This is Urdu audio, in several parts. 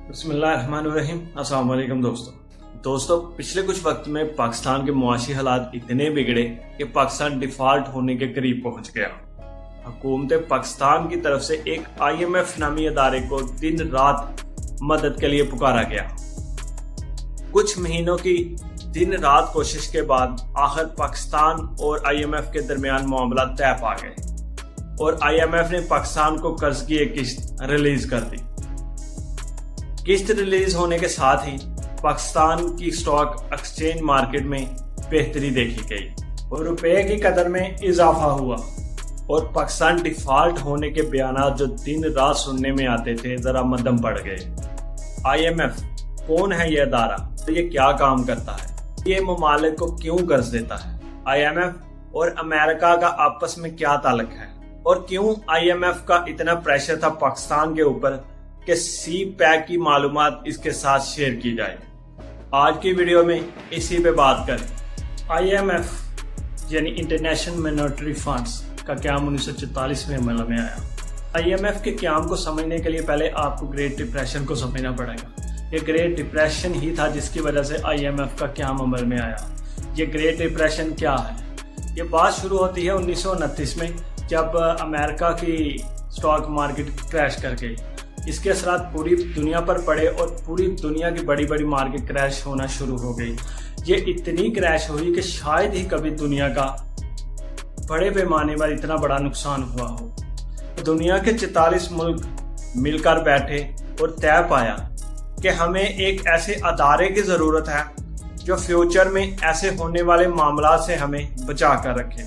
بسم اللہ الرحمن الرحیم۔ السلام علیکم دوستو پچھلے کچھ وقت میں پاکستان کے معاشی حالات اتنے بگڑے کہ پاکستان ڈیفالٹ ہونے کے قریب پہنچ گیا۔ حکومت پاکستان کی طرف سے ایک IMF نامی ادارے کو دن رات مدد کے لیے پکارا گیا۔ کچھ مہینوں کی دن رات کوشش کے بعد آخر پاکستان اور IMF کے درمیان معاملات طے پا گئے اور IMF نے پاکستان کو قرض کی ایک قسط ریلیز کر دی۔ قسط ریلیز ہونے کے ساتھ ہی پاکستان کی اسٹاک ایکسچینج مارکیٹ میں بہتری دیکھی گئی اور روپے کی قدر میں اضافہ ہوا اور پاکستان ڈیفالٹ ہونے کے بیانات جو دن رات سننے میں آتے تھے ذرا مدھم پڑ گئے۔ IMF کون ہے یہ ادارہ؟ یہ کیا کام کرتا ہے؟ یہ ممالک کو کیوں قرض دیتا ہے؟ IMF اور امریکہ کا آپس میں کیا تعلق ہے اور کیوں IMF کا اتنا پریشر تھا پاکستان کے اوپر کہ سی پیک کی معلومات اس کے ساتھ شیئر کی جائے؟ آج کی ویڈیو میں اسی پہ بات کریں۔ IMF یعنی انٹرنیشنل مانیٹری فنڈز کا قیام 1944 میں عمل میں آیا۔ IMF کے قیام کو سمجھنے کے لیے پہلے آپ کو گریٹ ڈپریشن کو سمجھنا پڑے گا۔ یہ گریٹ ڈپریشن ہی تھا جس کی وجہ سے IMF کا قیام عمل میں آیا۔ یہ گریٹ ڈپریشن کیا ہے؟ یہ بات شروع ہوتی ہے 1929 میں جب امریکہ کی اسٹاک مارکیٹ کریش کر گئی۔ اس کے اثرات پوری دنیا پر پڑے اور پوری دنیا کی بڑی بڑی مارکیٹ کریش ہونا شروع ہو گئی۔ یہ اتنی کریش ہوئی کہ شاید ہی کبھی دنیا کا بڑے پیمانے پر اتنا بڑا نقصان ہوا ہو۔ دنیا کے 44 ملک مل کر بیٹھے اور طے پایا کہ ہمیں ایک ایسے ادارے کی ضرورت ہے جو فیوچر میں ایسے ہونے والے معاملات سے ہمیں بچا کر رکھے،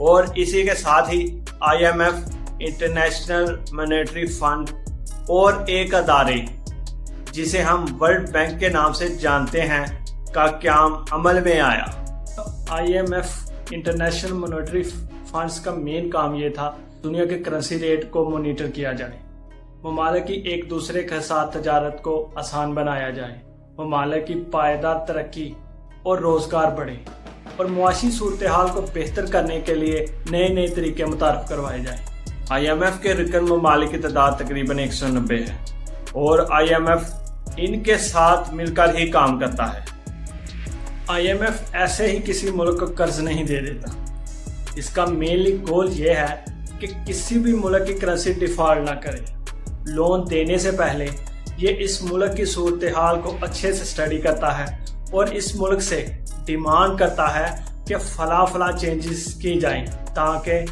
اور اسی کے ساتھ ہی IMF انٹرنیشنل مانیٹری فنڈ اور ایک ادارے جسے ہم ورلڈ بینک کے نام سے جانتے ہیں کا قیام عمل میں آیا۔ IMF انٹرنیشنل مانیٹری فنڈز کا مین کام یہ تھا دنیا کے کرنسی ریٹ کو مانیٹر کیا جائے، ممالک کی ایک دوسرے کے ساتھ تجارت کو آسان بنایا جائے، ممالک کی پائیدار ترقی اور روزگار بڑھے اور معاشی صورتحال کو بہتر کرنے کے لیے نئے نئے طریقے متعارف کروائے جائیں۔ IMF کے رکن ممالک کی تعداد تقریباً 190 ہے اور IMF ان کے ساتھ مل کر ہی کام کرتا ہے۔ IMF ایسے ہی کسی ملک کو قرض نہیں دے دیتا۔ اس کا مینلی گول یہ ہے کہ کسی بھی ملک کی کرنسی ڈیفالٹ نہ کرے۔ لون دینے سے پہلے یہ اس ملک کی صورتحال کو اچھے سے اسٹڈی کرتا ہے اور اس ملک سے ڈیمانڈ کرتا ہے کہ فلاں چینجز کی جائیں تاکہ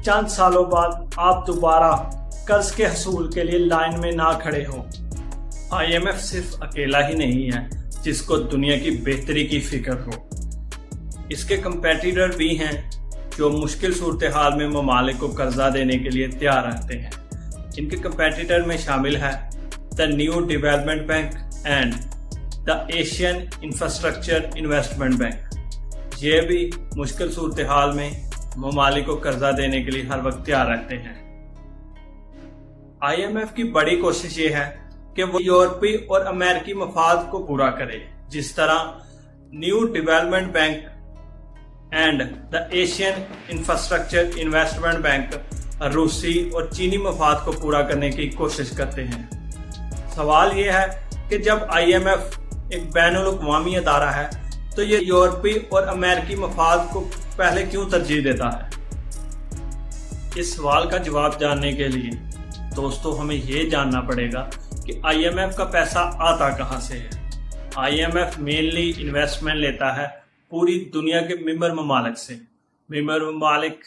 چند سالوں بعد آپ دوبارہ قرض کے حصول کے لیے لائن میں نہ کھڑے ہوں۔ IMF صرف اکیلا ہی نہیں ہے جس کو دنیا کی بہتری کی فکر ہو۔ اس کے کمپیٹیٹر بھی ہیں جو مشکل صورتحال میں ممالک کو قرضہ دینے کے لیے تیار رہتے ہیں۔ ان کے کمپیٹیٹر میں شامل ہے the new development bank and the Asian infrastructure investment bank. یہ بھی مشکل صورتحال میں ممالک کو قرضہ دینے کے لیے ہر وقت تیار رہتے ہیں۔ IMF کی بڑی کوشش یہ ہے کہ وہ یورپی اور امریکی مفاد کو پورا کرے، جس طرح new development bank and the Asian infrastructure investment bank روسی اور چینی مفاد کو پورا کرنے کی کوشش کرتے ہیں۔ سوال یہ ہے کہ جب IMF ایک بین الاقوامی ادارہ ہے تو یہ یورپی اور امریکی مفاد کو پہلے کیوں ترجیح دیتا ہے؟ اس سوال کا جواب جاننے کے لیے دوستو ہمیں یہ جاننا پڑے گا کہ IMF کا پیسہ آتا کہاں سے ہے۔ IMF مینلی انویسٹمنٹ لیتا ہے پوری دنیا کے ممبر ممالک سے۔ ممبر ممالک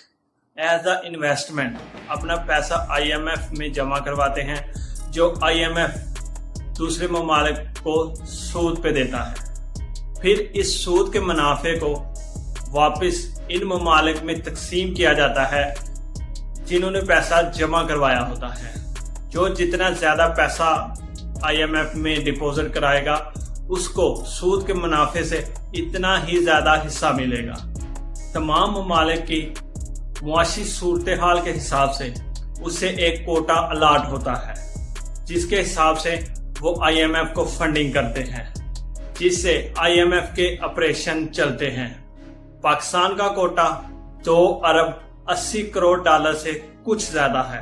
ایز اے انویسٹمنٹ اپنا پیسہ IMF میں جمع کرواتے ہیں، جو IMF دوسرے ممالک کو سود پہ دیتا ہے۔ پھر اس سود کے منافع کو واپس ان ممالک میں تقسیم کیا جاتا ہے جنہوں نے پیسہ جمع کروایا ہوتا ہے۔ جو جتنا زیادہ پیسہ IMF میں ڈپوزٹ کرائے گا اس کو سود کے منافع سے اتنا ہی زیادہ حصہ ملے گا۔ تمام ممالک کی معاشی صورتحال کے حساب سے اسے ایک کوٹا الاٹ ہوتا ہے جس کے حساب سے وہ IMF کو فنڈنگ کرتے ہیں، جس سے IMF کے آپریشن چلتے ہیں۔ پاکستان کا کوٹا $2 ارب 80 کروڑ سے کچھ زیادہ ہے۔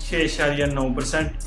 6.9%,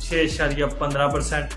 6.15%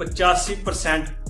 85%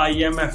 IMF